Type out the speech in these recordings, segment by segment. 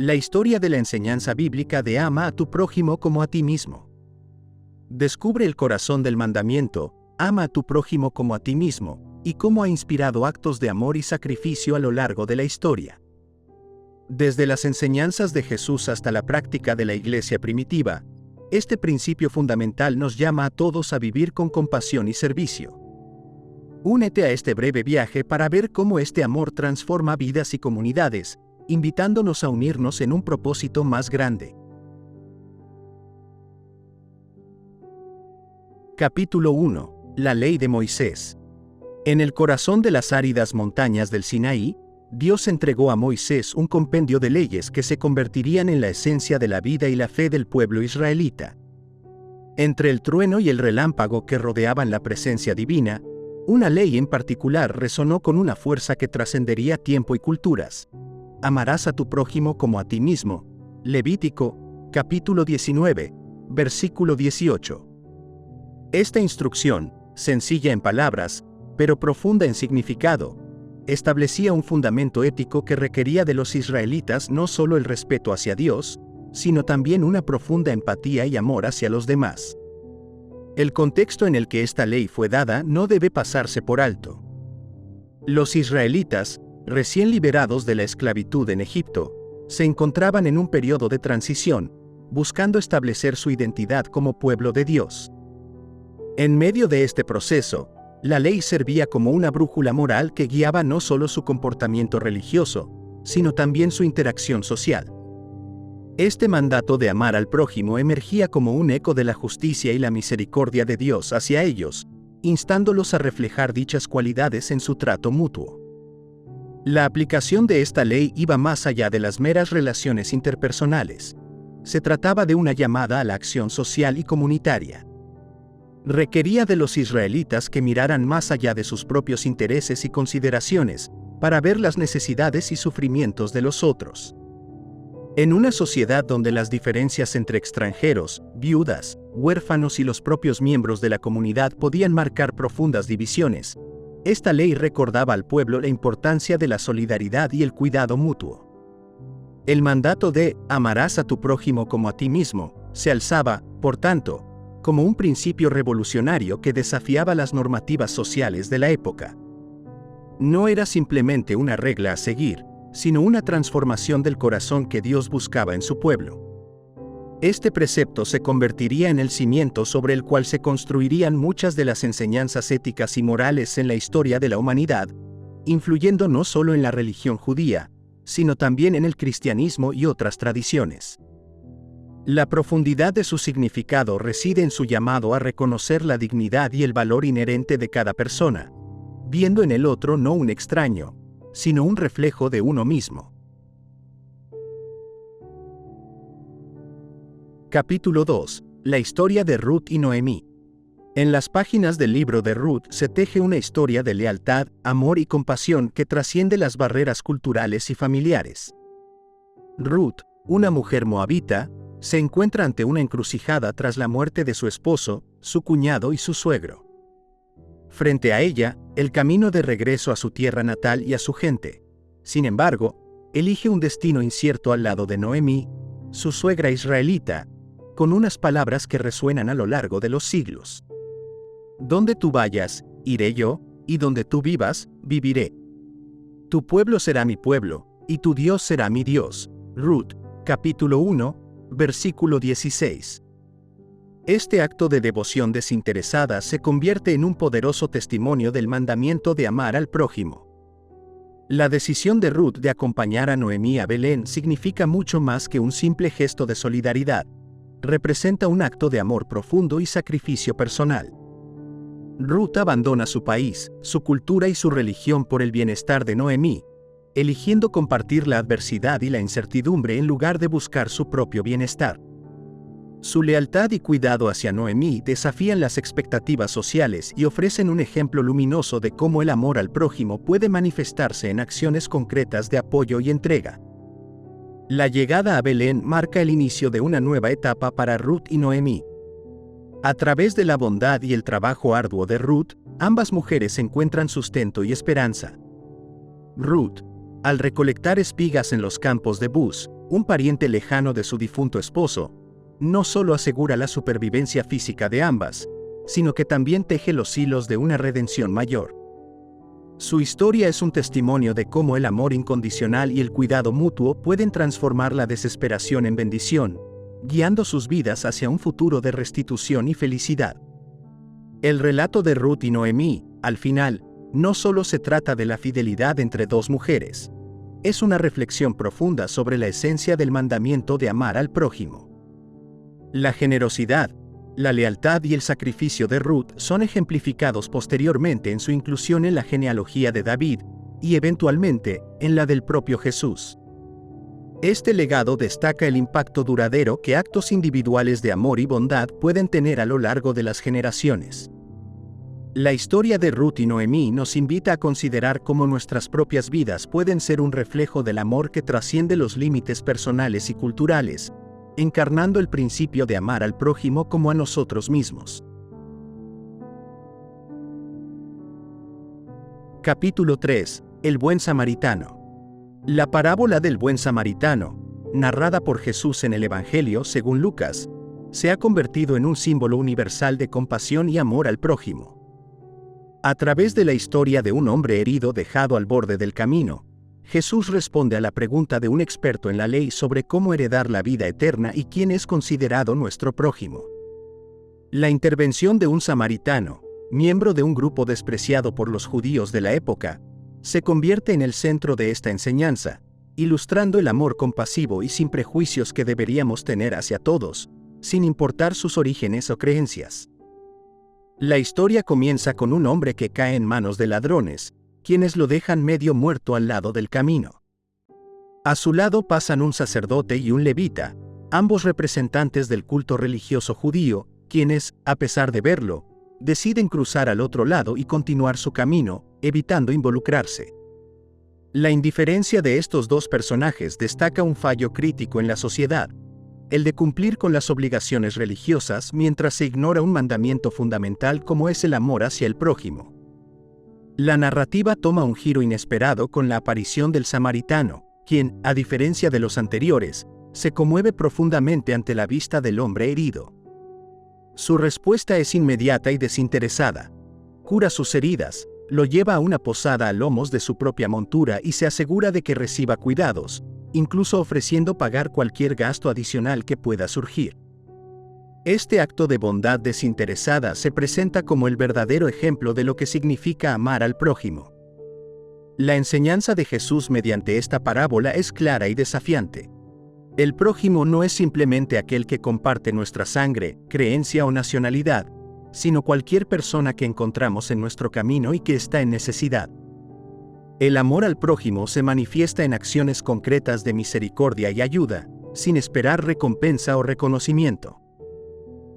La historia de la enseñanza bíblica de ama a tu prójimo como a ti mismo. Descubre el corazón del mandamiento, ama a tu prójimo como a ti mismo, y cómo ha inspirado actos de amor y sacrificio a lo largo de la historia. Desde las enseñanzas de Jesús hasta la práctica de la iglesia primitiva, este principio fundamental nos llama a todos a vivir con compasión y servicio. Únete a este breve viaje para ver cómo este amor transforma vidas y comunidades, invitándonos a unirnos en un propósito más grande. Capítulo 1. La ley de Moisés. En el corazón de las áridas montañas del Sinaí, Dios entregó a Moisés un compendio de leyes que se convertirían en la esencia de la vida y la fe del pueblo israelita. Entre el trueno y el relámpago que rodeaban la presencia divina, una ley en particular resonó con una fuerza que trascendería tiempo y culturas. Amarás a tu prójimo como a ti mismo. Levítico, capítulo 19, versículo 18. Esta instrucción, sencilla en palabras, pero profunda en significado, establecía un fundamento ético que requería de los israelitas no solo el respeto hacia Dios, sino también una profunda empatía y amor hacia los demás. El contexto en el que esta ley fue dada no debe pasarse por alto. Los israelitas, recién liberados de la esclavitud en Egipto, se encontraban en un periodo de transición, buscando establecer su identidad como pueblo de Dios. En medio de este proceso, la ley servía como una brújula moral que guiaba no solo su comportamiento religioso, sino también su interacción social. Este mandato de amar al prójimo emergía como un eco de la justicia y la misericordia de Dios hacia ellos, instándolos a reflejar dichas cualidades en su trato mutuo. La aplicación de esta ley iba más allá de las meras relaciones interpersonales. Se trataba de una llamada a la acción social y comunitaria. Requería de los israelitas que miraran más allá de sus propios intereses y consideraciones, para ver las necesidades y sufrimientos de los otros. En una sociedad donde las diferencias entre extranjeros, viudas, huérfanos y los propios miembros de la comunidad podían marcar profundas divisiones, esta ley recordaba al pueblo la importancia de la solidaridad y el cuidado mutuo. El mandato de «amarás a tu prójimo como a ti mismo» se alzaba, por tanto, como un principio revolucionario que desafiaba las normativas sociales de la época. No era simplemente una regla a seguir, sino una transformación del corazón que Dios buscaba en su pueblo. Este precepto se convertiría en el cimiento sobre el cual se construirían muchas de las enseñanzas éticas y morales en la historia de la humanidad, influyendo no solo en la religión judía, sino también en el cristianismo y otras tradiciones. La profundidad de su significado reside en su llamado a reconocer la dignidad y el valor inherente de cada persona, viendo en el otro no un extraño, sino un reflejo de uno mismo. Capítulo 2. La historia de Ruth y Noemí. En las páginas del libro de Ruth se teje una historia de lealtad, amor y compasión que trasciende las barreras culturales y familiares. Ruth, una mujer moabita, se encuentra ante una encrucijada tras la muerte de su esposo, su cuñado y su suegro. Frente a ella, el camino de regreso a su tierra natal y a su gente. Sin embargo, elige un destino incierto al lado de Noemí, su suegra israelita, con unas palabras que resuenan a lo largo de los siglos. Donde tú vayas, iré yo, y donde tú vivas, viviré. Tu pueblo será mi pueblo, y tu Dios será mi Dios. Ruth, capítulo 1, versículo 16. Este acto de devoción desinteresada se convierte en un poderoso testimonio del mandamiento de amar al prójimo. La decisión de Ruth de acompañar a Noemí a Belén significa mucho más que un simple gesto de solidaridad. Representa un acto de amor profundo y sacrificio personal. Ruth abandona su país, su cultura y su religión por el bienestar de Noemí, eligiendo compartir la adversidad y la incertidumbre en lugar de buscar su propio bienestar. Su lealtad y cuidado hacia Noemí desafían las expectativas sociales y ofrecen un ejemplo luminoso de cómo el amor al prójimo puede manifestarse en acciones concretas de apoyo y entrega. La llegada a Belén marca el inicio de una nueva etapa para Ruth y Noemí. A través de la bondad y el trabajo arduo de Ruth, ambas mujeres encuentran sustento y esperanza. Ruth, al recolectar espigas en los campos de Buz, un pariente lejano de su difunto esposo, no solo asegura la supervivencia física de ambas, sino que también teje los hilos de una redención mayor. Su historia es un testimonio de cómo el amor incondicional y el cuidado mutuo pueden transformar la desesperación en bendición, guiando sus vidas hacia un futuro de restitución y felicidad. El relato de Ruth y Noemí, al final, no solo se trata de la fidelidad entre dos mujeres. Es una reflexión profunda sobre la esencia del mandamiento de amar al prójimo. La generosidad, la lealtad y el sacrificio de Ruth son ejemplificados posteriormente en su inclusión en la genealogía de David, y eventualmente, en la del propio Jesús. Este legado destaca el impacto duradero que actos individuales de amor y bondad pueden tener a lo largo de las generaciones. La historia de Ruth y Noemí nos invita a considerar cómo nuestras propias vidas pueden ser un reflejo del amor que trasciende los límites personales y culturales, encarnando el principio de amar al prójimo como a nosotros mismos. Capítulo 3. El buen samaritano. La parábola del buen samaritano, narrada por Jesús en el Evangelio según Lucas, se ha convertido en un símbolo universal de compasión y amor al prójimo. A través de la historia de un hombre herido dejado al borde del camino, Jesús responde a la pregunta de un experto en la ley sobre cómo heredar la vida eterna y quién es considerado nuestro prójimo. La intervención de un samaritano, miembro de un grupo despreciado por los judíos de la época, se convierte en el centro de esta enseñanza, ilustrando el amor compasivo y sin prejuicios que deberíamos tener hacia todos, sin importar sus orígenes o creencias. La historia comienza con un hombre que cae en manos de ladrones, quienes lo dejan medio muerto al lado del camino. A su lado pasan un sacerdote y un levita, ambos representantes del culto religioso judío, quienes, a pesar de verlo, deciden cruzar al otro lado y continuar su camino, evitando involucrarse. La indiferencia de estos dos personajes destaca un fallo crítico en la sociedad, el de cumplir con las obligaciones religiosas mientras se ignora un mandamiento fundamental como es el amor hacia el prójimo. La narrativa toma un giro inesperado con la aparición del samaritano, quien, a diferencia de los anteriores, se conmueve profundamente ante la vista del hombre herido. Su respuesta es inmediata y desinteresada. Cura sus heridas, lo lleva a una posada a lomos de su propia montura y se asegura de que reciba cuidados, incluso ofreciendo pagar cualquier gasto adicional que pueda surgir. Este acto de bondad desinteresada se presenta como el verdadero ejemplo de lo que significa amar al prójimo. La enseñanza de Jesús mediante esta parábola es clara y desafiante. El prójimo no es simplemente aquel que comparte nuestra sangre, creencia o nacionalidad, sino cualquier persona que encontramos en nuestro camino y que está en necesidad. El amor al prójimo se manifiesta en acciones concretas de misericordia y ayuda, sin esperar recompensa o reconocimiento.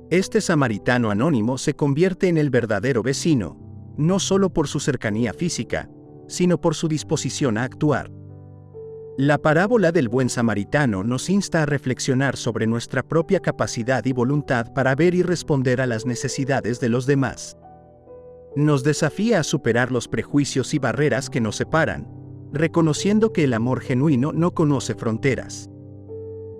Este samaritano anónimo se convierte en el verdadero vecino, no solo por su cercanía física, sino por su disposición a actuar. La parábola del buen samaritano nos insta a reflexionar sobre nuestra propia capacidad y voluntad para ver y responder a las necesidades de los demás. Nos desafía a superar los prejuicios y barreras que nos separan, reconociendo que el amor genuino no conoce fronteras.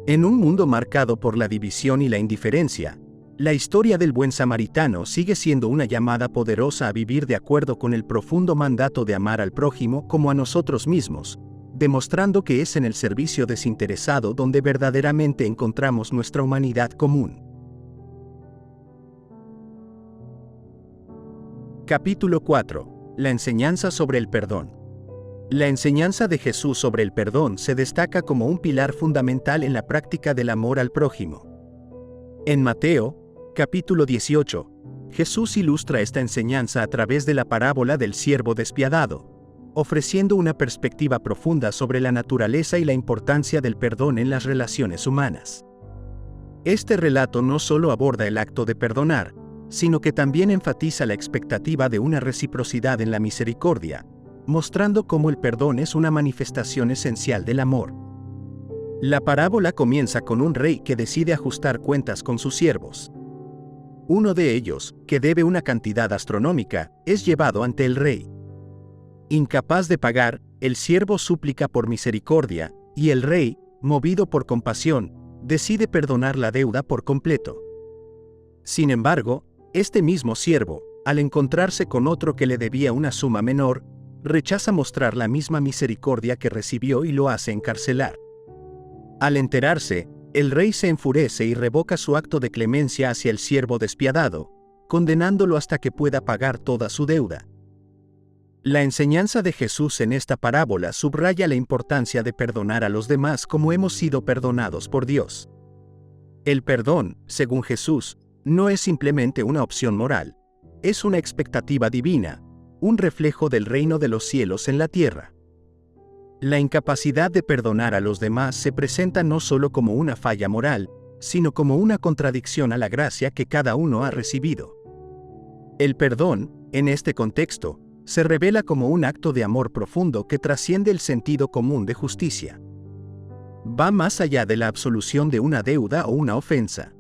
En un mundo marcado por la división y la indiferencia, la historia del buen samaritano sigue siendo una llamada poderosa a vivir de acuerdo con el profundo mandato de amar al prójimo como a nosotros mismos, demostrando que es en el servicio desinteresado donde verdaderamente encontramos nuestra humanidad común. Capítulo 4. La enseñanza sobre el perdón. La enseñanza de Jesús sobre el perdón se destaca como un pilar fundamental en la práctica del amor al prójimo. En Mateo, capítulo 18, Jesús ilustra esta enseñanza a través de la parábola del siervo despiadado, ofreciendo una perspectiva profunda sobre la naturaleza y la importancia del perdón en las relaciones humanas. Este relato no solo aborda el acto de perdonar, sino que también enfatiza la expectativa de una reciprocidad en la misericordia, mostrando cómo el perdón es una manifestación esencial del amor. La parábola comienza con un rey que decide ajustar cuentas con sus siervos. Uno de ellos, que debe una cantidad astronómica, es llevado ante el rey. Incapaz de pagar, el siervo súplica por misericordia, y el rey, movido por compasión, decide perdonar la deuda por completo. Sin embargo, este mismo siervo, al encontrarse con otro que le debía una suma menor, rechaza mostrar la misma misericordia que recibió y lo hace encarcelar. Al enterarse, el rey se enfurece y revoca su acto de clemencia hacia el siervo despiadado, condenándolo hasta que pueda pagar toda su deuda. La enseñanza de Jesús en esta parábola subraya la importancia de perdonar a los demás como hemos sido perdonados por Dios. El perdón, según Jesús, no es simplemente una opción moral, es una expectativa divina, un reflejo del reino de los cielos en la tierra. La incapacidad de perdonar a los demás se presenta no solo como una falla moral, sino como una contradicción a la gracia que cada uno ha recibido. El perdón, en este contexto, se revela como un acto de amor profundo que trasciende el sentido común de justicia. Va más allá de la absolución de una deuda o una ofensa.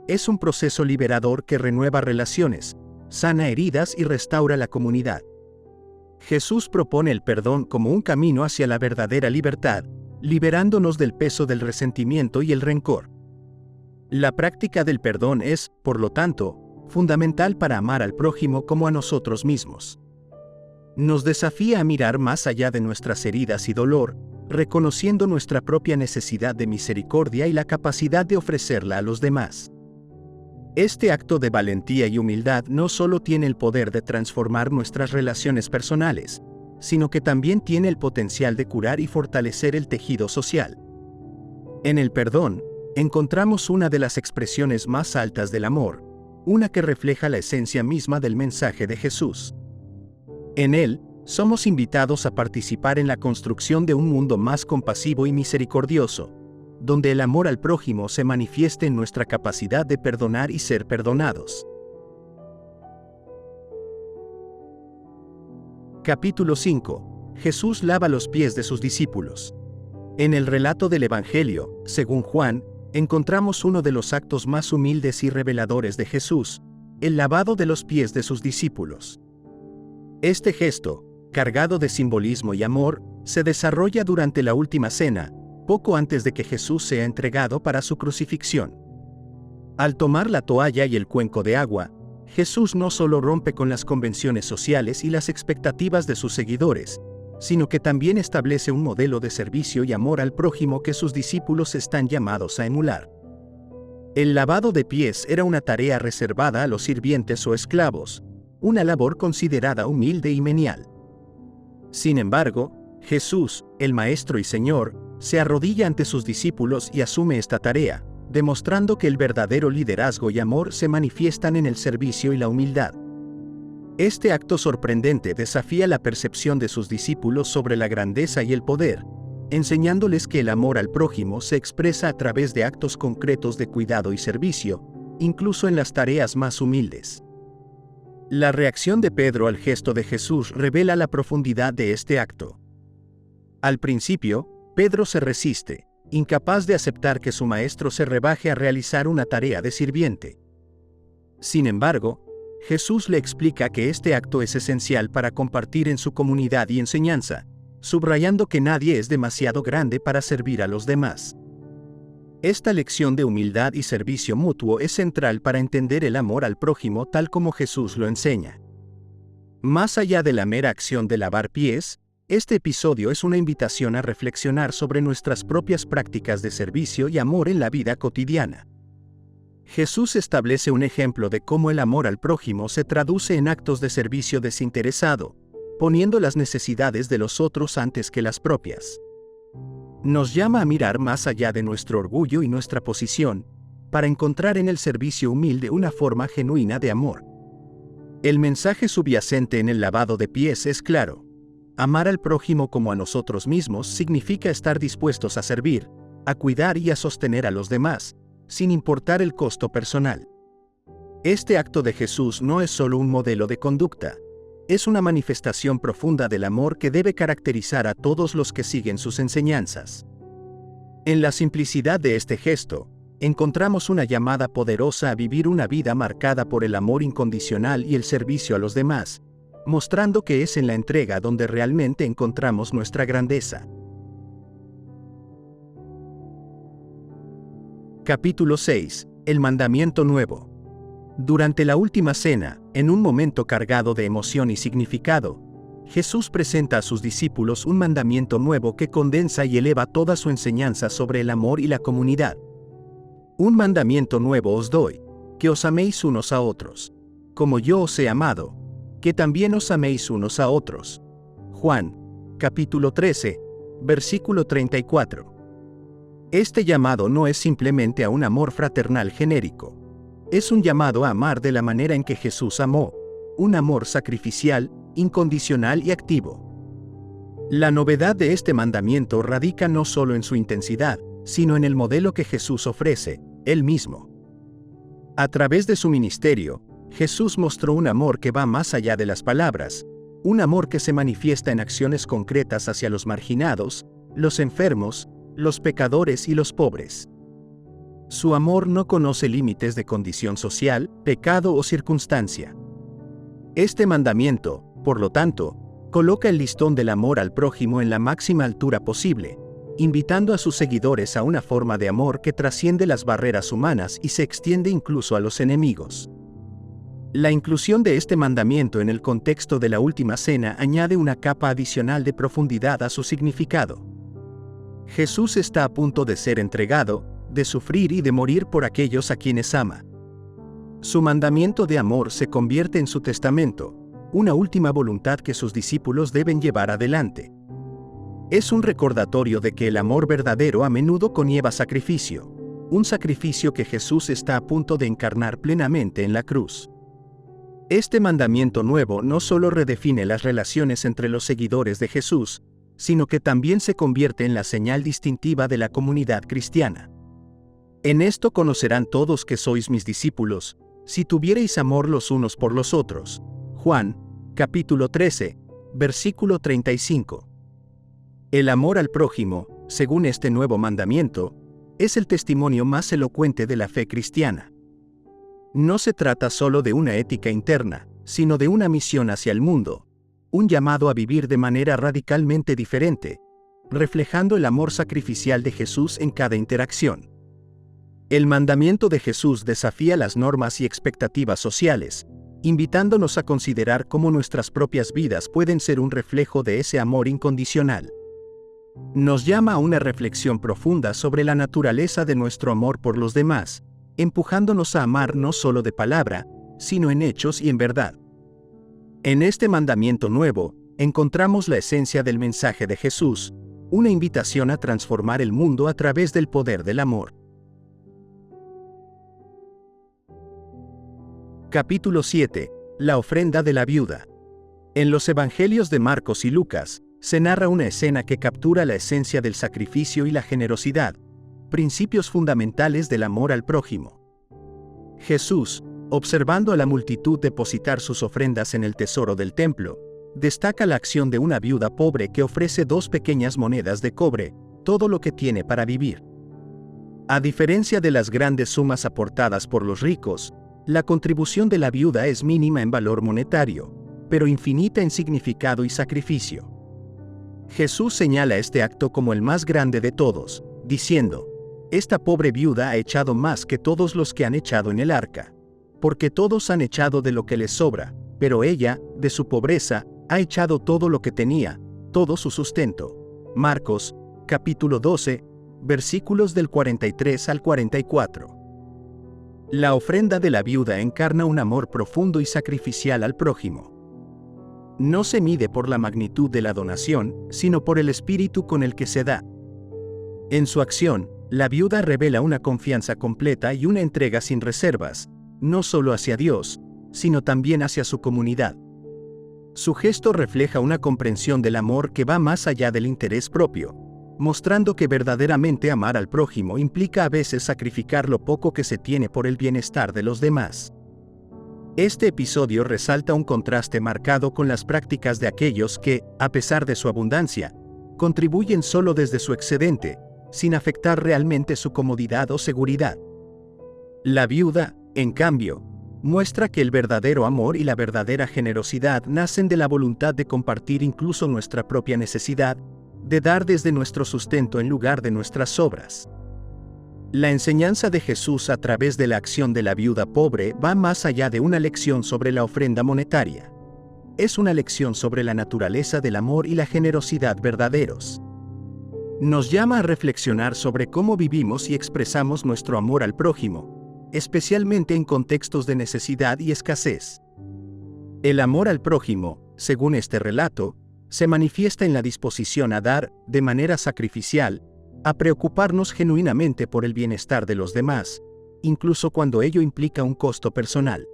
Es un proceso liberador que renueva relaciones, sana heridas y restaura la comunidad. Jesús propone el perdón como un camino hacia la verdadera libertad, liberándonos del peso del resentimiento y el rencor. La práctica del perdón es, por lo tanto, fundamental para amar al prójimo como a nosotros mismos. Nos desafía a mirar más allá de nuestras heridas y dolor, reconociendo nuestra propia necesidad de misericordia y la capacidad de ofrecerla a los demás. Este acto de valentía y humildad no solo tiene el poder de transformar nuestras relaciones personales, sino que también tiene el potencial de curar y fortalecer el tejido social. En el perdón, encontramos una de las expresiones más altas del amor, una que refleja la esencia misma del mensaje de Jesús. En él, somos invitados a participar en la construcción de un mundo más compasivo y misericordioso, donde el amor al prójimo se manifieste en nuestra capacidad de perdonar y ser perdonados. Capítulo 5. Jesús lava los pies de sus discípulos. En el relato del Evangelio, según Juan, encontramos uno de los actos más humildes y reveladores de Jesús, el lavado de los pies de sus discípulos. Este gesto, cargado de simbolismo y amor, se desarrolla durante la última cena, poco antes de que Jesús sea entregado para su crucifixión. Al tomar la toalla y el cuenco de agua, Jesús no solo rompe con las convenciones sociales y las expectativas de sus seguidores, sino que también establece un modelo de servicio y amor al prójimo que sus discípulos están llamados a emular. El lavado de pies era una tarea reservada a los sirvientes o esclavos, una labor considerada humilde y menial. Sin embargo, Jesús, el Maestro y Señor, se arrodilla ante sus discípulos y asume esta tarea, demostrando que el verdadero liderazgo y amor se manifiestan en el servicio y la humildad. Este acto sorprendente desafía la percepción de sus discípulos sobre la grandeza y el poder, enseñándoles que el amor al prójimo se expresa a través de actos concretos de cuidado y servicio, incluso en las tareas más humildes. La reacción de Pedro al gesto de Jesús revela la profundidad de este acto. Al principio, Pedro se resiste, incapaz de aceptar que su maestro se rebaje a realizar una tarea de sirviente. Sin embargo, Jesús le explica que este acto es esencial para compartir en su comunidad y enseñanza, subrayando que nadie es demasiado grande para servir a los demás. Esta lección de humildad y servicio mutuo es central para entender el amor al prójimo tal como Jesús lo enseña. Más allá de la mera acción de lavar pies, este episodio es una invitación a reflexionar sobre nuestras propias prácticas de servicio y amor en la vida cotidiana. Jesús establece un ejemplo de cómo el amor al prójimo se traduce en actos de servicio desinteresado, poniendo las necesidades de los otros antes que las propias. Nos llama a mirar más allá de nuestro orgullo y nuestra posición, para encontrar en el servicio humilde una forma genuina de amor. El mensaje subyacente en el lavado de pies es claro. Amar al prójimo como a nosotros mismos significa estar dispuestos a servir, a cuidar y a sostener a los demás, sin importar el costo personal. Este acto de Jesús no es solo un modelo de conducta, es una manifestación profunda del amor que debe caracterizar a todos los que siguen sus enseñanzas. En la simplicidad de este gesto, encontramos una llamada poderosa a vivir una vida marcada por el amor incondicional y el servicio a los demás, mostrando que es en la entrega donde realmente encontramos nuestra grandeza. Capítulo 6. El mandamiento nuevo. Durante la última cena, en un momento cargado de emoción y significado, Jesús presenta a sus discípulos un mandamiento nuevo que condensa y eleva toda su enseñanza sobre el amor y la comunidad. Un mandamiento nuevo os doy, que os améis unos a otros, como yo os he amado, que también os améis unos a otros. Juan, capítulo 13, versículo 34. Este llamado no es simplemente a un amor fraternal genérico. Es un llamado a amar de la manera en que Jesús amó, un amor sacrificial, incondicional y activo. La novedad de este mandamiento radica no solo en su intensidad, sino en el modelo que Jesús ofrece, Él mismo. A través de su ministerio, Jesús mostró un amor que va más allá de las palabras, un amor que se manifiesta en acciones concretas hacia los marginados, los enfermos, los pecadores y los pobres. Su amor no conoce límites de condición social, pecado o circunstancia. Este mandamiento, por lo tanto, coloca el listón del amor al prójimo en la máxima altura posible, invitando a sus seguidores a una forma de amor que trasciende las barreras humanas y se extiende incluso a los enemigos. La inclusión de este mandamiento en el contexto de la última cena añade una capa adicional de profundidad a su significado. Jesús está a punto de ser entregado, de sufrir y de morir por aquellos a quienes ama. Su mandamiento de amor se convierte en su testamento, una última voluntad que sus discípulos deben llevar adelante. Es un recordatorio de que el amor verdadero a menudo conlleva sacrificio, un sacrificio que Jesús está a punto de encarnar plenamente en la cruz. Este mandamiento nuevo no solo redefine las relaciones entre los seguidores de Jesús, sino que también se convierte en la señal distintiva de la comunidad cristiana. En esto conocerán todos que sois mis discípulos, si tuviereis amor los unos por los otros. Juan, capítulo 13, versículo 35. El amor al prójimo, según este nuevo mandamiento, es el testimonio más elocuente de la fe cristiana. No se trata solo de una ética interna, sino de una misión hacia el mundo, un llamado a vivir de manera radicalmente diferente, reflejando el amor sacrificial de Jesús en cada interacción. El mandamiento de Jesús desafía las normas y expectativas sociales, invitándonos a considerar cómo nuestras propias vidas pueden ser un reflejo de ese amor incondicional. Nos llama a una reflexión profunda sobre la naturaleza de nuestro amor por los demás, empujándonos a amar no solo de palabra, sino en hechos y en verdad. En este mandamiento nuevo, encontramos la esencia del mensaje de Jesús, una invitación a transformar el mundo a través del poder del amor. Capítulo 7. La ofrenda de la viuda. En los evangelios de Marcos y Lucas, se narra una escena que captura la esencia del sacrificio y la generosidad, principios fundamentales del amor al prójimo. Jesús, observando a la multitud depositar sus ofrendas en el tesoro del templo, destaca la acción de una viuda pobre que ofrece 2 pequeñas monedas de cobre, todo lo que tiene para vivir. A diferencia de las grandes sumas aportadas por los ricos, la contribución de la viuda es mínima en valor monetario, pero infinita en significado y sacrificio. Jesús señala este acto como el más grande de todos, diciendo: esta pobre viuda ha echado más que todos los que han echado en el arca, porque todos han echado de lo que les sobra, pero ella, de su pobreza, ha echado todo lo que tenía, todo su sustento. Marcos, capítulo 12, versículos del 43 al 44. La ofrenda de la viuda encarna un amor profundo y sacrificial al prójimo. No se mide por la magnitud de la donación, sino por el espíritu con el que se da. En su acción, la viuda revela una confianza completa y una entrega sin reservas, no solo hacia Dios, sino también hacia su comunidad. Su gesto refleja una comprensión del amor que va más allá del interés propio, mostrando que verdaderamente amar al prójimo implica a veces sacrificar lo poco que se tiene por el bienestar de los demás. Este episodio resalta un contraste marcado con las prácticas de aquellos que, a pesar de su abundancia, contribuyen solo desde su excedente, sin afectar realmente su comodidad o seguridad. La viuda, en cambio, muestra que el verdadero amor y la verdadera generosidad nacen de la voluntad de compartir incluso nuestra propia necesidad, de dar desde nuestro sustento en lugar de nuestras obras. La enseñanza de Jesús a través de la acción de la viuda pobre va más allá de una lección sobre la ofrenda monetaria. Es una lección sobre la naturaleza del amor y la generosidad verdaderos. Nos llama a reflexionar sobre cómo vivimos y expresamos nuestro amor al prójimo, especialmente en contextos de necesidad y escasez. El amor al prójimo, según este relato, se manifiesta en la disposición a dar, de manera sacrificial, a preocuparnos genuinamente por el bienestar de los demás, incluso cuando ello implica un costo personal.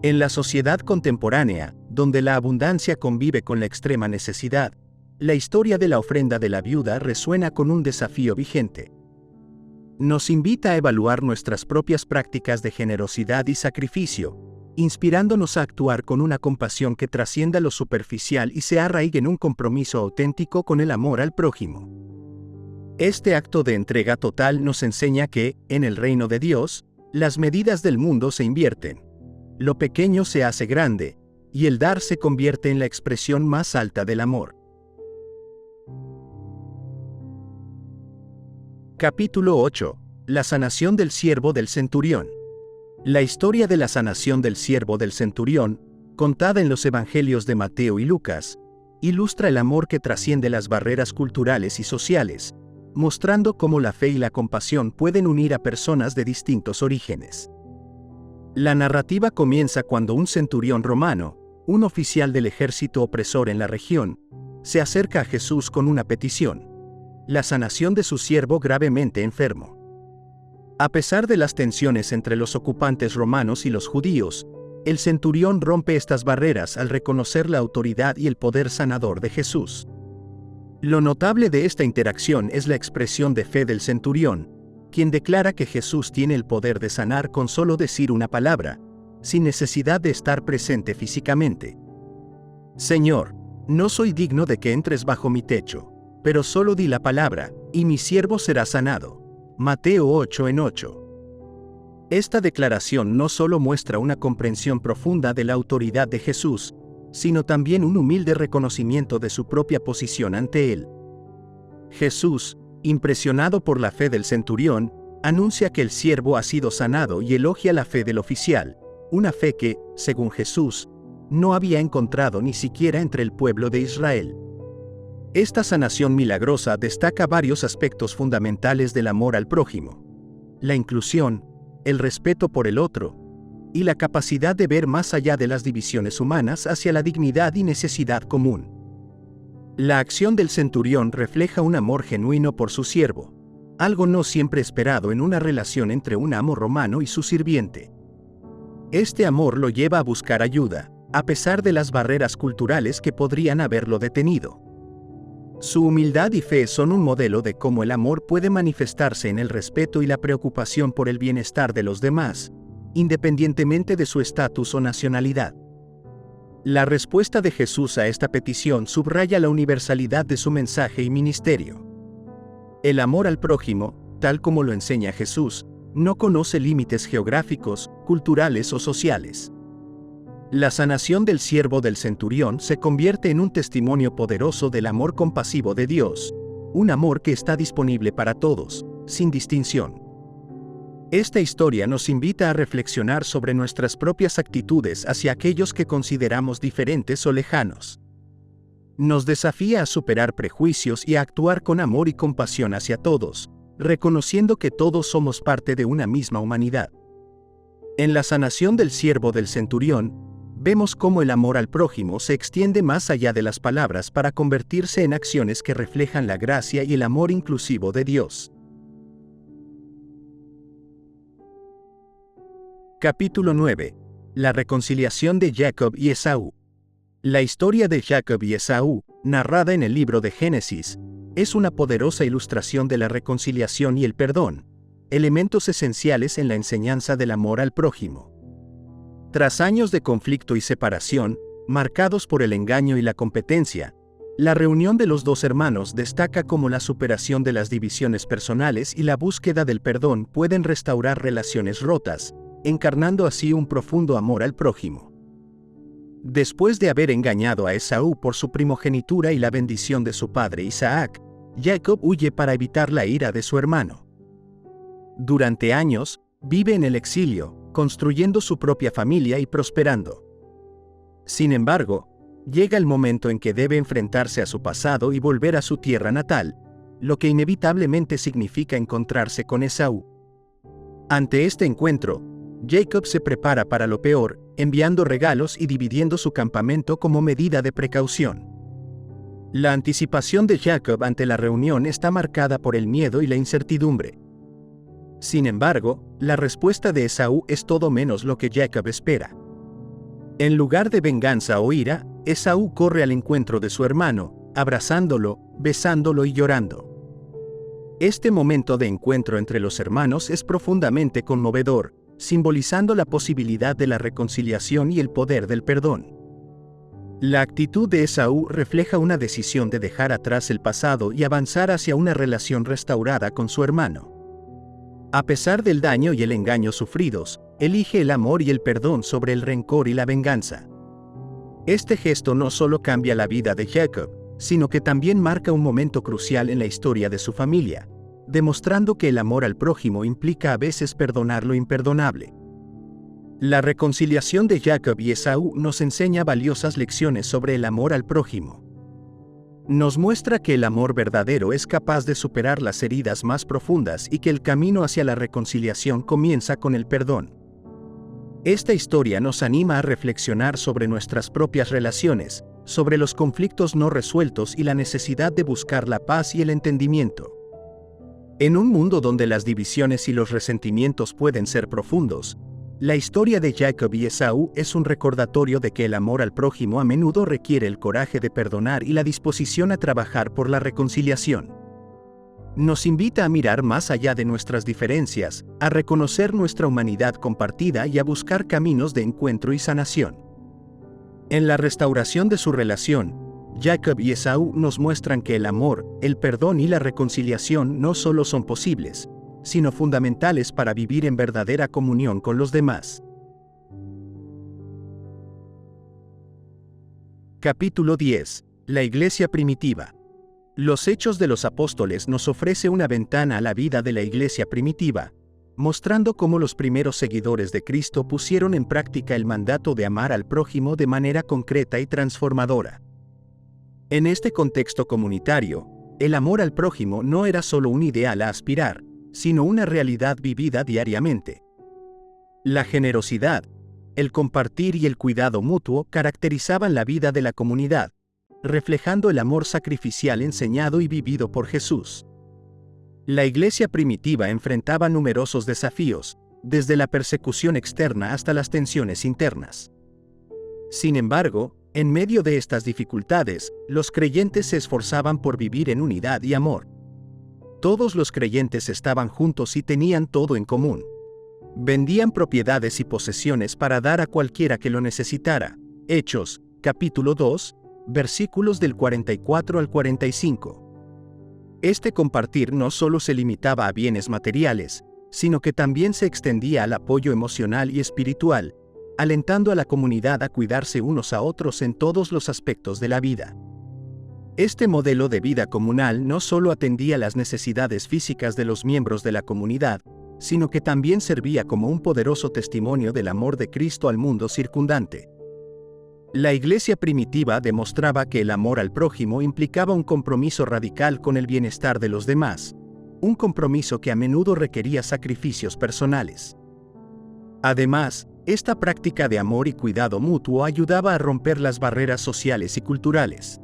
En la sociedad contemporánea, donde la abundancia convive con la extrema necesidad, la historia de la ofrenda de la viuda resuena con un desafío vigente. Nos invita a evaluar nuestras propias prácticas de generosidad y sacrificio, inspirándonos a actuar con una compasión que trascienda lo superficial y se arraigue en un compromiso auténtico con el amor al prójimo. Este acto de entrega total nos enseña que, en el reino de Dios, las medidas del mundo se invierten. Lo pequeño se hace grande, y el dar se convierte en la expresión más alta del amor. Capítulo 8. La sanación del siervo del centurión. La historia de la sanación del siervo del centurión, contada en los evangelios de Mateo y Lucas, ilustra el amor que trasciende las barreras culturales y sociales, mostrando cómo la fe y la compasión pueden unir a personas de distintos orígenes. La narrativa comienza cuando un centurión romano, un oficial del ejército opresor en la región, se acerca a Jesús con una petición: la sanación de su siervo gravemente enfermo. A pesar de las tensiones entre los ocupantes romanos y los judíos, el centurión rompe estas barreras al reconocer la autoridad y el poder sanador de Jesús. Lo notable de esta interacción es la expresión de fe del centurión, quien declara que Jesús tiene el poder de sanar con solo decir una palabra, sin necesidad de estar presente físicamente. Señor, no soy digno de que entres bajo mi techo, pero solo di la palabra, y mi siervo será sanado. Mateo 8:8. Esta declaración no solo muestra una comprensión profunda de la autoridad de Jesús, sino también un humilde reconocimiento de su propia posición ante él. Jesús, impresionado por la fe del centurión, anuncia que el siervo ha sido sanado y elogia la fe del oficial, una fe que, según Jesús, no había encontrado ni siquiera entre el pueblo de Israel. Esta sanación milagrosa destaca varios aspectos fundamentales del amor al prójimo: la inclusión, el respeto por el otro, y la capacidad de ver más allá de las divisiones humanas hacia la dignidad y necesidad común. La acción del centurión refleja un amor genuino por su siervo, algo no siempre esperado en una relación entre un amo romano y su sirviente. Este amor lo lleva a buscar ayuda, a pesar de las barreras culturales que podrían haberlo detenido. Su humildad y fe son un modelo de cómo el amor puede manifestarse en el respeto y la preocupación por el bienestar de los demás, independientemente de su estatus o nacionalidad. La respuesta de Jesús a esta petición subraya la universalidad de su mensaje y ministerio. El amor al prójimo, tal como lo enseña Jesús, no conoce límites geográficos, culturales o sociales. La sanación del siervo del centurión se convierte en un testimonio poderoso del amor compasivo de Dios, un amor que está disponible para todos, sin distinción. Esta historia nos invita a reflexionar sobre nuestras propias actitudes hacia aquellos que consideramos diferentes o lejanos. Nos desafía a superar prejuicios y a actuar con amor y compasión hacia todos, reconociendo que todos somos parte de una misma humanidad. En la sanación del siervo del centurión, vemos cómo el amor al prójimo se extiende más allá de las palabras para convertirse en acciones que reflejan la gracia y el amor inclusivo de Dios. Capítulo 9. La reconciliación de Jacob y Esaú. La historia de Jacob y Esaú, narrada en el libro de Génesis, es una poderosa ilustración de la reconciliación y el perdón, elementos esenciales en la enseñanza del amor al prójimo. Tras años de conflicto y separación, marcados por el engaño y la competencia, la reunión de los dos hermanos destaca cómo la superación de las divisiones personales y la búsqueda del perdón pueden restaurar relaciones rotas, encarnando así un profundo amor al prójimo. Después de haber engañado a Esaú por su primogenitura y la bendición de su padre Isaac, Jacob huye para evitar la ira de su hermano. Durante años, vive en el exilio, construyendo su propia familia y prosperando. Sin embargo, llega el momento en que debe enfrentarse a su pasado y volver a su tierra natal, lo que inevitablemente significa encontrarse con Esaú. Ante este encuentro, Jacob se prepara para lo peor, enviando regalos y dividiendo su campamento como medida de precaución. La anticipación de Jacob ante la reunión está marcada por el miedo y la incertidumbre. Sin embargo, la respuesta de Esaú es todo menos lo que Jacob espera. En lugar de venganza o ira, Esaú corre al encuentro de su hermano, abrazándolo, besándolo y llorando. Este momento de encuentro entre los hermanos es profundamente conmovedor, simbolizando la posibilidad de la reconciliación y el poder del perdón. La actitud de Esaú refleja una decisión de dejar atrás el pasado y avanzar hacia una relación restaurada con su hermano. A pesar del daño y el engaño sufridos, elige el amor y el perdón sobre el rencor y la venganza. Este gesto no solo cambia la vida de Jacob, sino que también marca un momento crucial en la historia de su familia, demostrando que el amor al prójimo implica a veces perdonar lo imperdonable. La reconciliación de Jacob y Esaú nos enseña valiosas lecciones sobre el amor al prójimo. Nos muestra que el amor verdadero es capaz de superar las heridas más profundas y que el camino hacia la reconciliación comienza con el perdón. Esta historia nos anima a reflexionar sobre nuestras propias relaciones, sobre los conflictos no resueltos y la necesidad de buscar la paz y el entendimiento. En un mundo donde las divisiones y los resentimientos pueden ser profundos, la historia de Jacob y Esaú es un recordatorio de que el amor al prójimo a menudo requiere el coraje de perdonar y la disposición a trabajar por la reconciliación. Nos invita a mirar más allá de nuestras diferencias, a reconocer nuestra humanidad compartida y a buscar caminos de encuentro y sanación. En la restauración de su relación, Jacob y Esaú nos muestran que el amor, el perdón y la reconciliación no solo son posibles, sino fundamentales para vivir en verdadera comunión con los demás. Capítulo 10. La Iglesia primitiva. Los Hechos de los Apóstoles nos ofrece una ventana a la vida de la Iglesia primitiva, mostrando cómo los primeros seguidores de Cristo pusieron en práctica el mandato de amar al prójimo de manera concreta y transformadora. En este contexto comunitario, el amor al prójimo no era solo un ideal a aspirar, sino una realidad vivida diariamente. La generosidad, el compartir y el cuidado mutuo caracterizaban la vida de la comunidad, reflejando el amor sacrificial enseñado y vivido por Jesús. La Iglesia primitiva enfrentaba numerosos desafíos, desde la persecución externa hasta las tensiones internas. Sin embargo, en medio de estas dificultades, los creyentes se esforzaban por vivir en unidad y amor. Todos los creyentes estaban juntos y tenían todo en común. Vendían propiedades y posesiones para dar a cualquiera que lo necesitara. Hechos, capítulo 2, versículos del 44 al 45. Este compartir no solo se limitaba a bienes materiales, sino que también se extendía al apoyo emocional y espiritual, alentando a la comunidad a cuidarse unos a otros en todos los aspectos de la vida. Este modelo de vida comunal no solo atendía las necesidades físicas de los miembros de la comunidad, sino que también servía como un poderoso testimonio del amor de Cristo al mundo circundante. La Iglesia primitiva demostraba que el amor al prójimo implicaba un compromiso radical con el bienestar de los demás, un compromiso que a menudo requería sacrificios personales. Además, esta práctica de amor y cuidado mutuo ayudaba a romper las barreras sociales y culturales.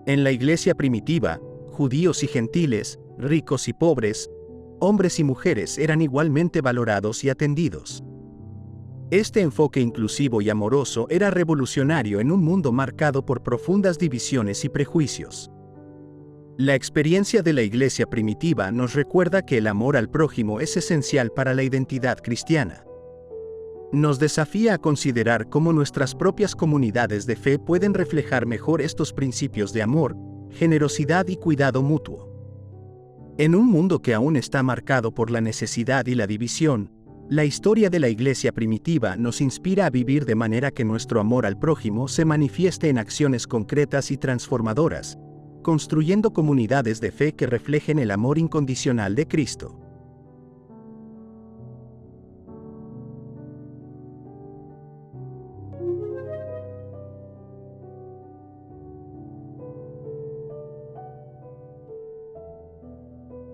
En la Iglesia primitiva, judíos y gentiles, ricos y pobres, hombres y mujeres eran igualmente valorados y atendidos. Este enfoque inclusivo y amoroso era revolucionario en un mundo marcado por profundas divisiones y prejuicios. La experiencia de la Iglesia primitiva nos recuerda que el amor al prójimo es esencial para la identidad cristiana. Nos desafía a considerar cómo nuestras propias comunidades de fe pueden reflejar mejor estos principios de amor, generosidad y cuidado mutuo. En un mundo que aún está marcado por la necesidad y la división, la historia de la Iglesia primitiva nos inspira a vivir de manera que nuestro amor al prójimo se manifieste en acciones concretas y transformadoras, construyendo comunidades de fe que reflejen el amor incondicional de Cristo.